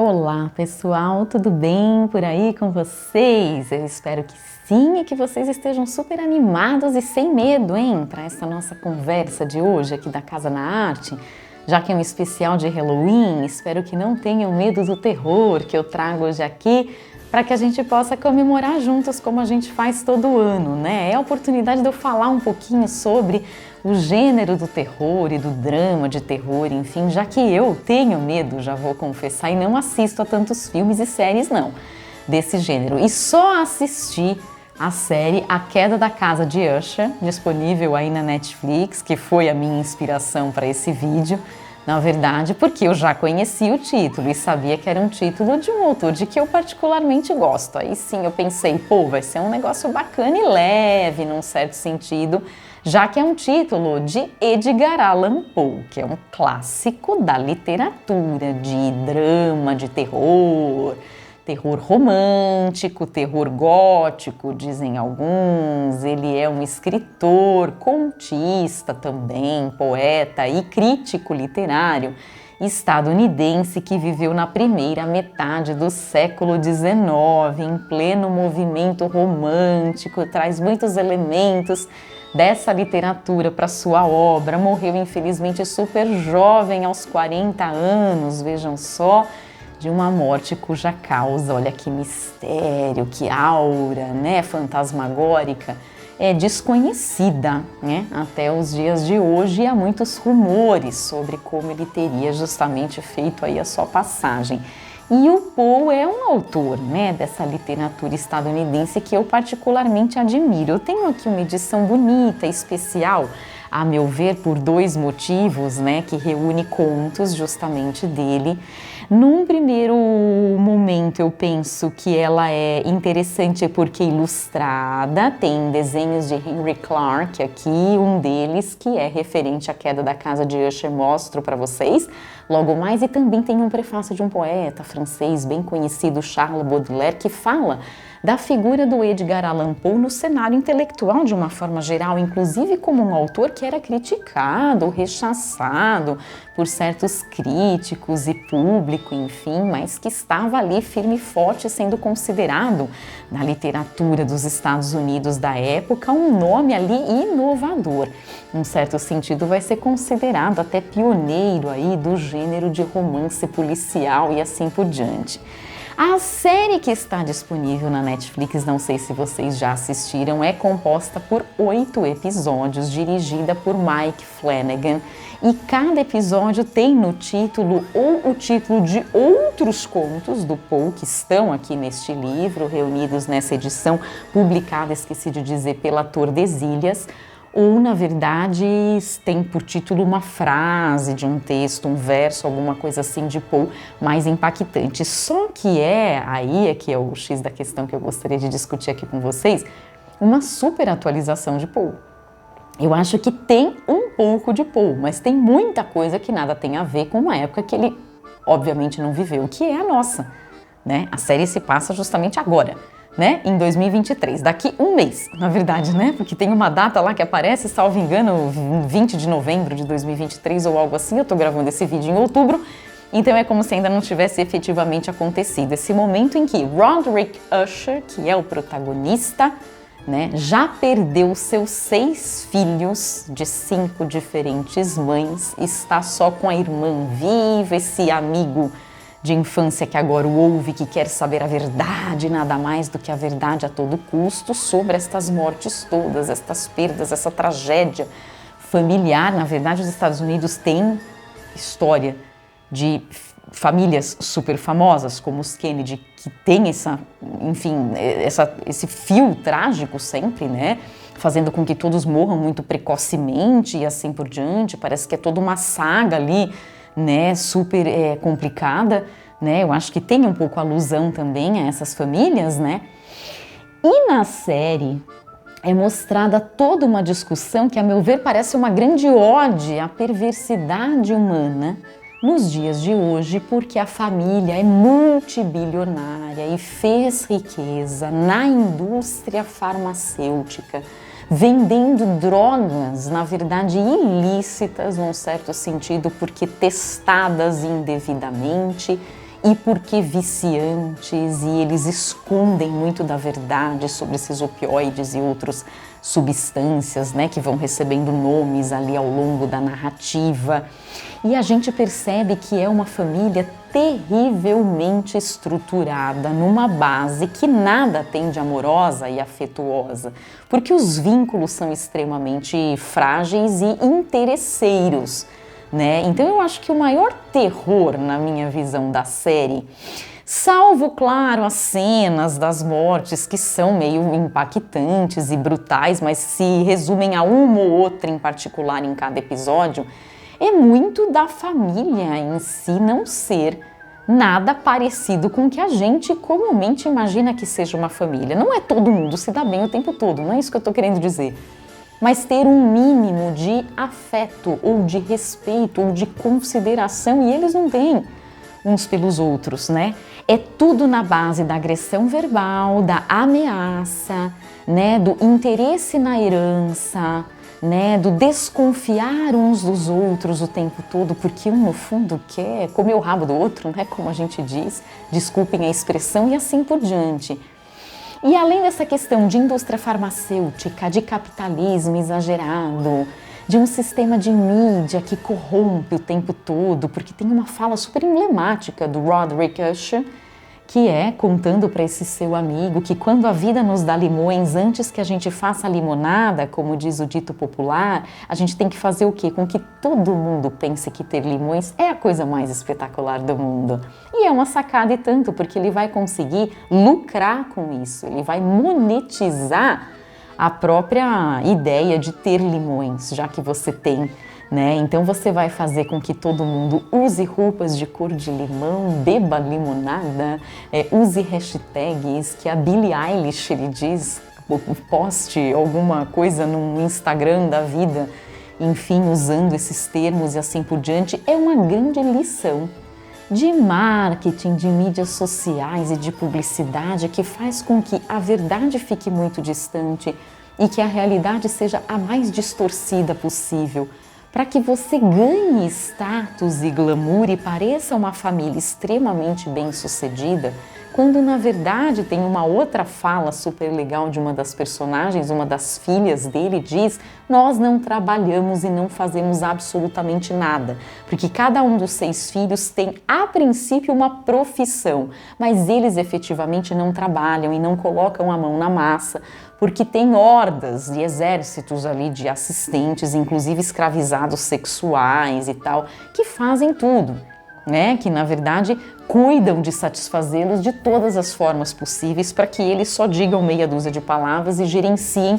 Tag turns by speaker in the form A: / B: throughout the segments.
A: Olá pessoal, tudo bem por aí com vocês? Eu espero que sim e que vocês estejam super animados e sem medo, hein? Para essa nossa conversa de hoje aqui da Casa na Arte, já que é um especial de Halloween, espero que não tenham medo do terror que eu trago hoje aqui para que a gente possa comemorar juntos como a gente faz todo ano, né? É a oportunidade de eu falar um pouquinho sobre o gênero do terror e do drama de terror, enfim, já que eu tenho medo, já vou confessar, e não assisto a tantos filmes e séries não, desse gênero. E só assisti a série A Queda da Casa de Usher, disponível aí na Netflix, que foi a minha inspiração para esse vídeo, na verdade, porque eu já conhecia o título e sabia que era um título de um autor de que eu particularmente gosto. Aí sim eu pensei, pô, vai ser um negócio bacana e leve, num certo sentido, já que é um título de Edgar Allan Poe, que é um clássico da literatura, de drama, de terror, terror romântico, terror gótico, dizem alguns. Ele é um escritor, contista também, poeta e crítico literário estadunidense que viveu na primeira metade do século XIX, em pleno movimento romântico, traz muitos elementos dessa literatura para sua obra. Morreu infelizmente super jovem, aos 40 anos, vejam só, de uma morte cuja causa, olha que mistério, que aura, né, fantasmagórica, é desconhecida, né, até os dias de hoje, e há muitos rumores sobre como ele teria justamente feito aí a sua passagem. E o Poe é um autor, né, dessa literatura estadunidense que eu particularmente admiro. Eu tenho aqui uma edição bonita, especial, a meu ver, por dois motivos, né, que reúne contos justamente dele. Num primeiro momento eu penso que ela é interessante porque ilustrada, tem desenhos de Henry Clark aqui, um deles que é referente à queda da casa de Usher, mostro para vocês logo mais, e também tem um prefácio de um poeta francês bem conhecido, Charles Baudelaire, que fala da figura do Edgar Allan Poe no cenário intelectual de uma forma geral, inclusive como um autor que era criticado, rechaçado por certos críticos e público, enfim, mas que estava ali firme e forte, sendo considerado na literatura dos Estados Unidos da época um nome ali inovador. Num certo sentido, vai ser considerado até pioneiro aí do gênero de romance policial e assim por diante. A série que está disponível na Netflix, não sei se vocês já assistiram, é composta por 8 episódios, dirigida por Mike Flanagan, e cada episódio tem no título ou o título de outros contos do Poe que estão aqui neste livro, reunidos nessa edição publicada, esqueci de dizer, pela Tordesilhas, ou, na verdade, tem por título uma frase de um texto, um verso, alguma coisa assim de Poe mais impactante. Só que aí é que é o X da questão que eu gostaria de discutir aqui com vocês, uma super atualização de Poe. Eu acho que tem um pouco de Poe, mas tem muita coisa que nada tem a ver com uma época que ele, obviamente, não viveu, que é a nossa, né? A série se passa justamente agora, né, em 2023, daqui um mês, na verdade, né, porque tem uma data lá que aparece, salvo engano, 20 de novembro de 2023 ou algo assim. Eu tô gravando esse vídeo em outubro, então é como se ainda não tivesse efetivamente acontecido esse momento em que Roderick Usher, que é o protagonista, né, já perdeu seus 6 filhos de 5 diferentes mães, está só com a irmã viva, esse amigo de infância que agora o ouve, que quer saber a verdade, nada mais do que a verdade a todo custo, sobre estas mortes todas, estas perdas, essa tragédia familiar. Na verdade, os Estados Unidos têm história de famílias super famosas, como os Kennedy, que tem esse fio trágico sempre, né? Fazendo com que todos morram muito precocemente e assim por diante. Parece que é toda uma saga ali, né, super complicada, né? Eu acho que tem um pouco alusão também a essas famílias, né? E na série é mostrada toda uma discussão que, a meu ver, parece uma grande ode à perversidade humana nos dias de hoje, porque a família é multibilionária e fez riqueza na indústria farmacêutica, vendendo drogas, na verdade ilícitas, num certo sentido, porque testadas indevidamente e por que viciantes, e eles escondem muito da verdade sobre esses opioides e outras substâncias, né, que vão recebendo nomes ali ao longo da narrativa. E a gente percebe que é uma família terrivelmente estruturada numa base que nada tem de amorosa e afetuosa, porque os vínculos são extremamente frágeis e interesseiros, né? Então eu acho que o maior terror na minha visão da série, salvo, claro, as cenas das mortes que são meio impactantes e brutais, mas se resumem a uma ou outra em particular em cada episódio, é muito da família em si não ser nada parecido com o que a gente comumente imagina que seja uma família. Não é todo mundo se dá bem o tempo todo, não é isso que eu estou querendo dizer. Mas ter um mínimo de afeto, ou de respeito, ou de consideração, e eles não têm uns pelos outros, né? É tudo na base da agressão verbal, da ameaça, né? Do interesse na herança, né, do desconfiar uns dos outros o tempo todo, porque um no fundo quer comer o rabo do outro, né, como a gente diz, desculpem a expressão, e assim por diante. E além dessa questão de indústria farmacêutica, de capitalismo exagerado, de um sistema de mídia que corrompe o tempo todo, porque tem uma fala super emblemática do Roderick Usher, que é contando para esse seu amigo que quando a vida nos dá limões, antes que a gente faça a limonada, como diz o dito popular, a gente tem que fazer o quê? Com que todo mundo pense que ter limões é a coisa mais espetacular do mundo. E é uma sacada e tanto, porque ele vai conseguir lucrar com isso, ele vai monetizar a própria ideia de ter limões, já que você tem, né? Então você vai fazer com que todo mundo use roupas de cor de limão, beba limonada, use hashtags que a Billie Eilish ele diz, poste alguma coisa no Instagram da vida, enfim, usando esses termos e assim por diante. É uma grande lição de marketing, de mídias sociais e de publicidade que faz com que a verdade fique muito distante e que a realidade seja a mais distorcida possível, para que você ganhe status e glamour e pareça uma família extremamente bem-sucedida, quando na verdade tem uma outra fala super legal de uma das personagens, uma das filhas dele, diz: nós não trabalhamos e não fazemos absolutamente nada, porque cada um dos 6 filhos tem a princípio uma profissão, mas eles efetivamente não trabalham e não colocam a mão na massa, porque tem hordas e exércitos ali de assistentes, inclusive escravizados sexuais e tal, que fazem tudo, né? Que na verdade cuidam de satisfazê-los de todas as formas possíveis para que eles só digam meia dúzia de palavras e gerenciem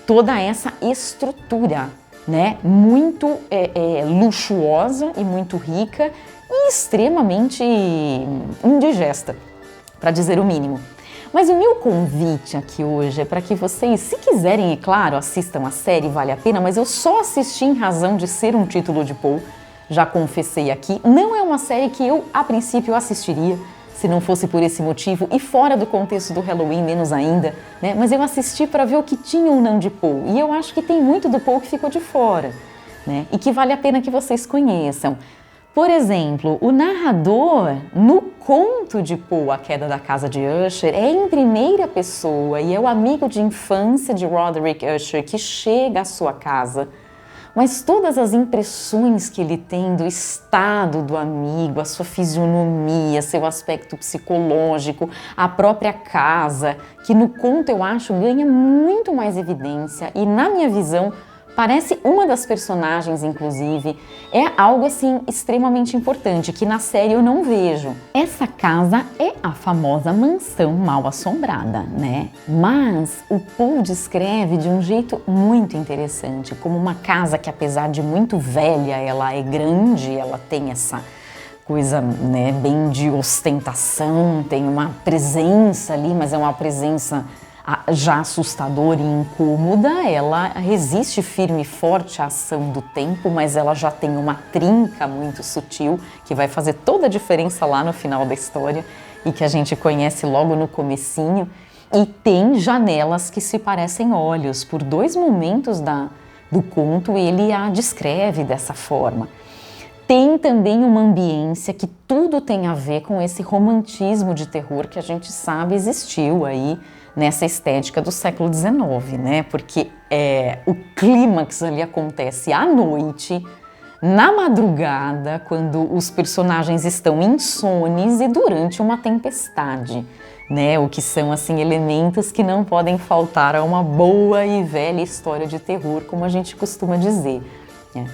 A: toda essa estrutura, né? Muito luxuosa e muito rica e extremamente indigesta, para dizer o mínimo. Mas o meu convite aqui hoje é para que vocês, se quiserem, é claro, assistam a série, vale a pena, mas eu só assisti em razão de ser um título de Paul, já confessei aqui. Não é uma série que eu, a princípio, assistiria, se não fosse por esse motivo, e fora do contexto do Halloween, menos ainda, né? Mas eu assisti para ver o que tinha ou não de Paul, e eu acho que tem muito do Paul que ficou de fora, né? E que vale a pena que vocês conheçam. Por exemplo, o narrador, no conto de Paul, A Queda da Casa de Usher, é em primeira pessoa e é o amigo de infância de Roderick Usher que chega à sua casa. Mas todas as impressões que ele tem do estado do amigo, a sua fisionomia, seu aspecto psicológico, a própria casa, que no conto eu acho ganha muito mais evidência e, na minha visão, parece uma das personagens, inclusive, é algo assim extremamente importante que na série eu não vejo. Essa casa é a famosa mansão mal assombrada, né? Mas o Paul descreve de um jeito muito interessante, como uma casa que, apesar de muito velha, ela é grande, ela tem essa coisa, né, bem de ostentação, tem uma presença ali, mas é uma presença já assustadora e incômoda. Ela resiste firme e forte à ação do tempo, mas ela já tem uma trinca muito sutil que vai fazer toda a diferença lá no final da história e que a gente conhece logo no comecinho. E tem janelas que se parecem olhos. Por 2 momentos do conto ele a descreve dessa forma. tem também uma ambiência que tudo tem a ver com esse romantismo de terror que a gente sabe existiu aí nessa estética do século XIX, né? Porque o clímax ali acontece à noite, na madrugada, quando os personagens estão insones e durante uma tempestade, né? O que são, assim, elementos que não podem faltar a uma boa e velha história de terror, como a gente costuma dizer, né?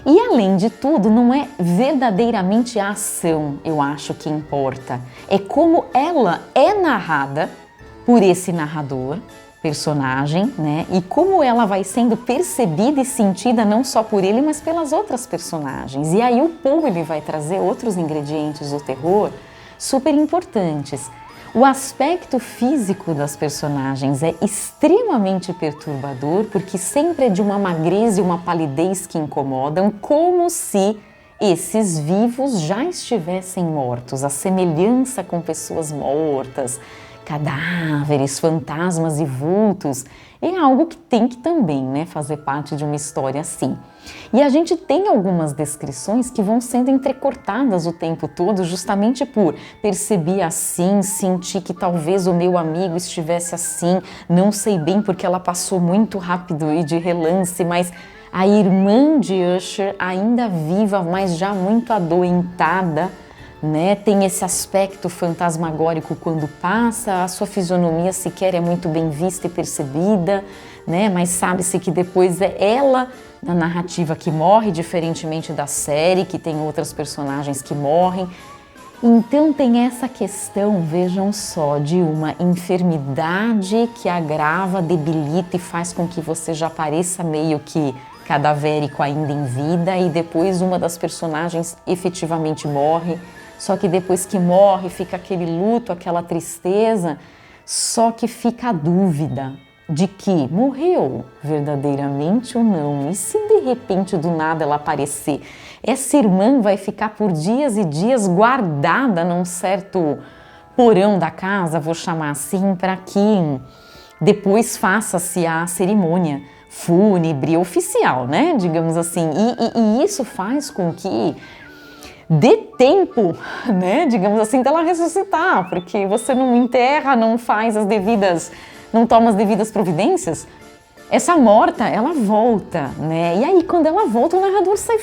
A: E além de tudo, não é verdadeiramente a ação, eu acho, que importa. É como ela é narrada por esse narrador, personagem, né? E como ela vai sendo percebida e sentida não só por ele, mas pelas outras personagens. E aí o Poe, ele vai trazer outros ingredientes do terror super importantes. O aspecto físico das personagens é extremamente perturbador, porque sempre é de uma magreza e uma palidez que incomodam, como se esses vivos já estivessem mortos, a semelhança com pessoas mortas, cadáveres, fantasmas e vultos, é algo que tem que também, né, fazer parte de uma história assim. E a gente tem algumas descrições que vão sendo entrecortadas o tempo todo, justamente por perceber assim, sentir que talvez o meu amigo estivesse assim, não sei bem porque ela passou muito rápido e de relance, mas a irmã de Usher, ainda viva, mas já muito adoentada, né? Tem esse aspecto fantasmagórico quando passa, a sua fisionomia sequer é muito bem vista e percebida, né? Mas sabe-se que depois é ela da narrativa que morre, diferentemente da série, que tem outras personagens que morrem. Então tem essa questão, vejam só, de uma enfermidade que agrava, debilita e faz com que você já pareça meio que cadavérico ainda em vida, e depois uma das personagens efetivamente morre. Só que depois que morre, fica aquele luto, aquela tristeza, só que fica a dúvida de que morreu verdadeiramente ou não. E se de repente do nada ela aparecer? Essa irmã vai ficar por dias e dias guardada num certo porão da casa, vou chamar assim, para que depois faça-se a cerimônia fúnebre oficial, né? Digamos assim. E isso faz com que dê tempo, né, digamos assim, dela ressuscitar, porque você não enterra, não faz as devidas, não toma as devidas providências, essa morta, ela volta, né, e aí quando ela volta, o narrador sai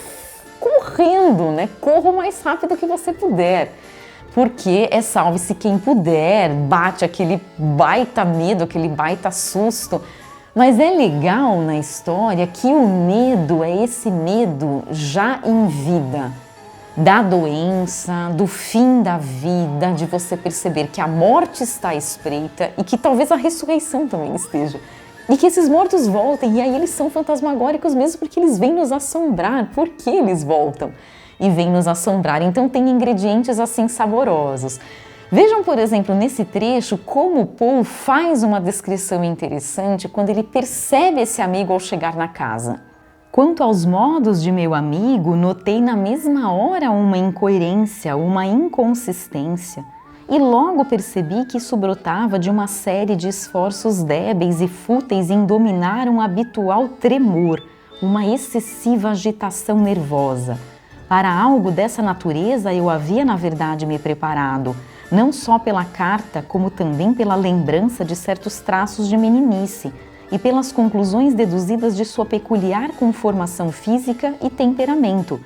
A: correndo, né, corra o mais rápido que você puder, porque é salve-se quem puder, bate aquele baita medo, aquele baita susto. Mas é legal na história que o medo é esse medo já em vida, da doença, do fim da vida, de você perceber que a morte está à espreita e que talvez a ressurreição também esteja. E que esses mortos voltem, e aí eles são fantasmagóricos mesmo porque eles vêm nos assombrar. Por que eles voltam e vêm nos assombrar? Então tem ingredientes assim saborosos. Vejam, por exemplo, nesse trecho, como Poe faz uma descrição interessante quando ele percebe esse amigo ao chegar na casa. Quanto aos modos de meu amigo, notei na mesma hora uma incoerência, uma inconsistência, e logo percebi que isso brotava de uma série de esforços débeis e fúteis em dominar um habitual tremor, uma excessiva agitação nervosa. Para algo dessa natureza eu havia, na verdade, me preparado, não só pela carta, como também pela lembrança de certos traços de meninice, e pelas conclusões deduzidas de sua peculiar conformação física e temperamento.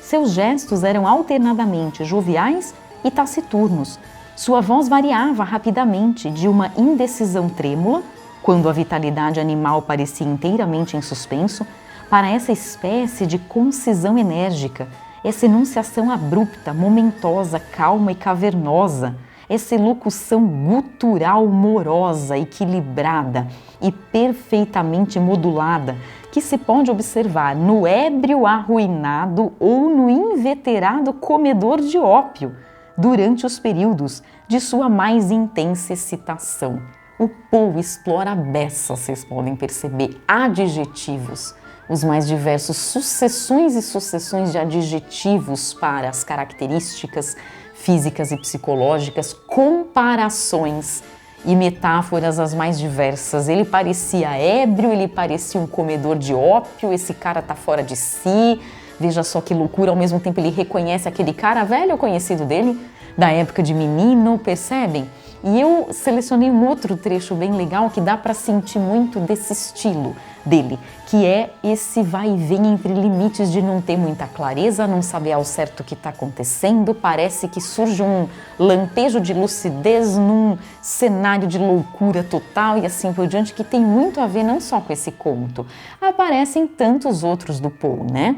A: Seus gestos eram alternadamente joviais e taciturnos. Sua voz variava rapidamente de uma indecisão trêmula, quando a vitalidade animal parecia inteiramente em suspenso, para essa espécie de concisão enérgica, essa enunciação abrupta, momentosa, calma e cavernosa, essa elocução gutural morosa, equilibrada e perfeitamente modulada, que se pode observar no ébrio arruinado ou no inveterado comedor de ópio, durante os períodos de sua mais intensa excitação. O Poe explora a beça, vocês podem perceber, adjetivos, os mais diversos, sucessões e sucessões de adjetivos para as características físicas e psicológicas, comparações e metáforas as mais diversas. Ele parecia ébrio, ele parecia um comedor de ópio, esse cara tá fora de si, Veja só que loucura, ao mesmo tempo ele reconhece aquele cara velho conhecido dele, da época de menino, percebem? E eu selecionei um outro trecho bem legal que dá para sentir muito desse estilo dele, que é esse vai e vem entre limites de não ter muita clareza, não saber ao certo o que está acontecendo, parece que surge um lampejo de lucidez num cenário de loucura total e assim por diante, que tem muito a ver não só com esse conto, aparecem tantos outros do Poe, né?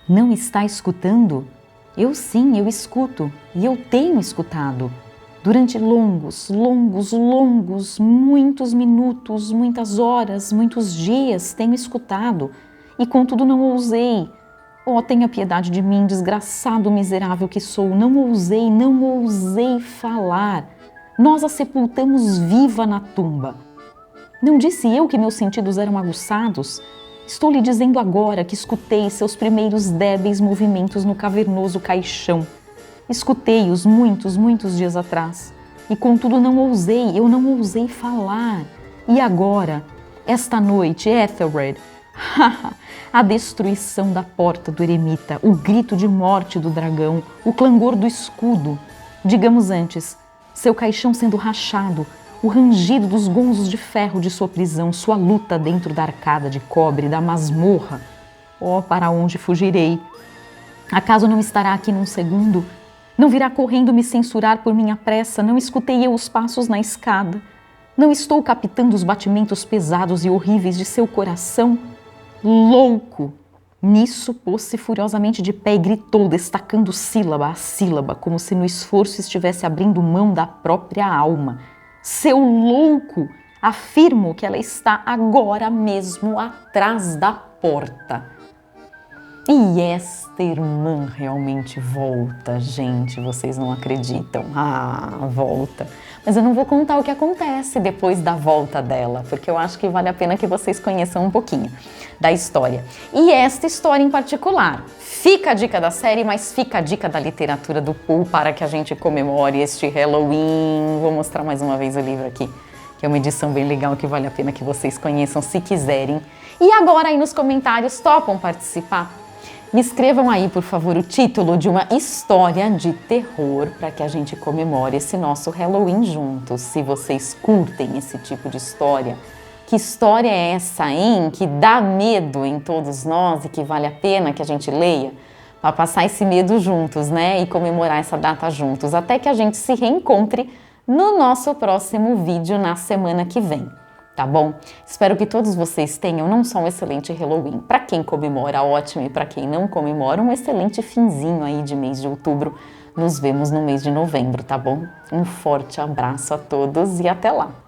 A: Não está escutando? Eu sim, eu escuto e eu tenho escutado. Durante longos, muitos minutos, muitas horas, muitos dias tenho escutado e contudo não ousei. Oh, tenha piedade de mim, desgraçado miserável que sou, não ousei falar. Nós a sepultamos viva na tumba. Não disse eu que meus sentidos eram aguçados? Estou lhe dizendo agora que escutei seus primeiros débeis movimentos no cavernoso caixão. Escutei-os muitos dias atrás, e contudo eu não ousei falar. E agora, esta noite, Ethelred, a destruição da porta do eremita, o grito de morte do dragão, o clangor do escudo. Digamos antes, seu caixão sendo rachado, o rangido dos gonzos de ferro de sua prisão, sua luta dentro da arcada de cobre da masmorra. Oh, para onde fugirei? Acaso não estará aqui num segundo? Não virá correndo me censurar por minha pressa, não escutei eu os passos na escada. Não estou captando os batimentos pesados e horríveis de seu coração? Louco! Nisso pôs-se furiosamente de pé e gritou, destacando sílaba a sílaba, como se no esforço estivesse abrindo mão da própria alma. Seu louco! Afirmo que ela está agora mesmo atrás da porta. E esta irmã realmente volta, gente, vocês não acreditam. Volta. Mas eu não vou contar o que acontece depois da volta dela, porque eu acho que vale a pena que vocês conheçam um pouquinho da história. E esta história em particular, fica a dica da série, mas fica a dica da literatura do Poe para que a gente comemore este Halloween. Vou mostrar mais uma vez o livro aqui, que é uma edição bem legal que vale a pena que vocês conheçam se quiserem. E agora aí nos comentários, topam participar? Me escrevam aí, por favor, o título de uma história de terror para que a gente comemore esse nosso Halloween juntos. Se vocês curtem esse tipo de história, que história é essa, hein? Que dá medo em todos nós e que vale a pena que a gente leia para passar esse medo juntos, né? E comemorar essa data juntos, até que a gente se reencontre no nosso próximo vídeo na semana que vem. Tá bom? Espero que todos vocês tenham não só um excelente Halloween, para quem comemora, ótimo, e para quem não comemora, um excelente finzinho aí de mês de outubro. Nos vemos no mês de novembro, tá bom? Um forte abraço a todos e até lá!